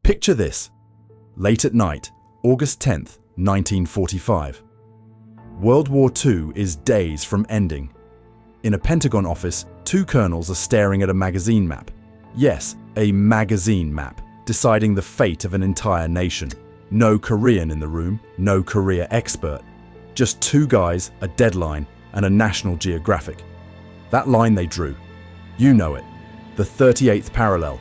Picture this. Late at night, August 10th, 1945. World War II is days from ending. In a Pentagon office, two colonels are staring at a magazine map. Yes, a magazine map, deciding the fate of an entire nation. No Korean in the room, no Korea expert. Just two guys, a deadline, and a National Geographic. That line they drew, you know it, the 38th parallel.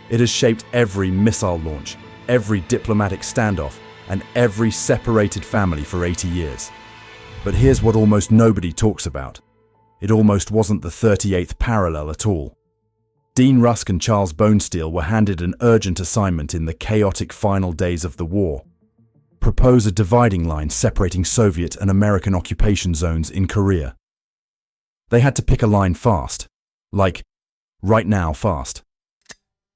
It has shaped every missile launch, every diplomatic standoff, and every separated family for 80 years. But here's what almost nobody talks about. It almost wasn't the 38th parallel at all. Dean Rusk and Charles Bonesteel were handed an urgent assignment in the chaotic final days of the war. Propose a dividing line separating Soviet and American occupation zones in Korea. They had to pick a line fast. Like, right now fast.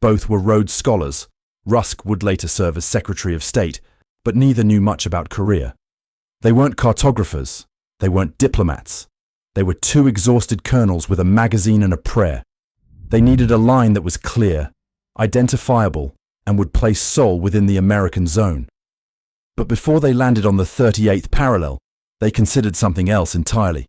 Both were Rhodes Scholars. Rusk would later serve as Secretary of State, but neither knew much about Korea. They weren't cartographers. They weren't diplomats. They were two exhausted colonels with a magazine and a prayer. They needed a line that was clear, identifiable, and would place Seoul within the American zone. But before they landed on the 38th parallel, they considered something else entirely.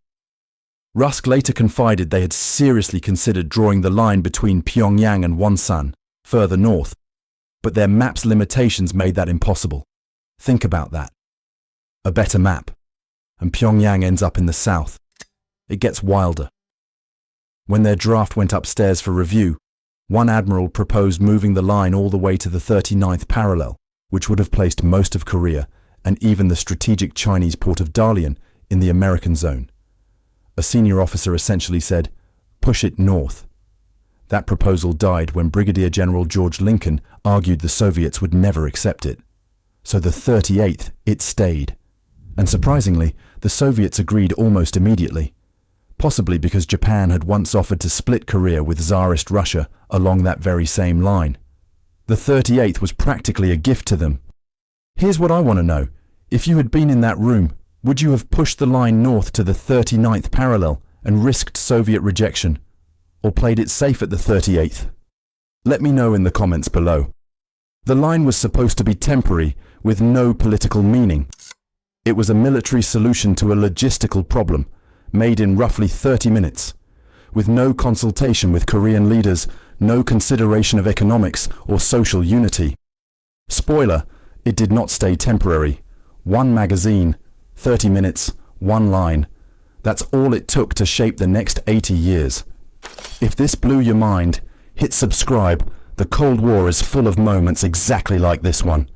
Rusk later confided they had seriously considered drawing the line between Pyongyang and Wonsan, further north, but their map's limitations made that impossible. Think about that. A better map, and Pyongyang ends up in the south. It gets wilder. When their draft went upstairs for review, one admiral proposed moving the line all the way to the 39th parallel, which would have placed most of Korea and even the strategic Chinese port of Dalian in the American zone. A senior officer essentially said, "Push it north." That proposal died when Brigadier General George Lincoln argued the Soviets would never accept it. So the 38th, it stayed. And surprisingly, the Soviets agreed almost immediately. Possibly because Japan had once offered to split Korea with Tsarist Russia along that very same line. The 38th was practically a gift to them. Here's what I want to know. If you had been in that room, would you have pushed the line north to the 39th parallel and risked Soviet rejection? Or played it safe at the 38th? Let me know in the comments below. The line was supposed to be temporary, with no political meaning. It was a military solution to a logistical problem, made in roughly 30 minutes, with no consultation with Korean leaders, no consideration of economics or social unity. Spoiler, it did not stay temporary. One magazine, 30 minutes, one line. That's all it took to shape the next 80 years. If this blew your mind, hit subscribe. The Cold War is full of moments exactly like this one.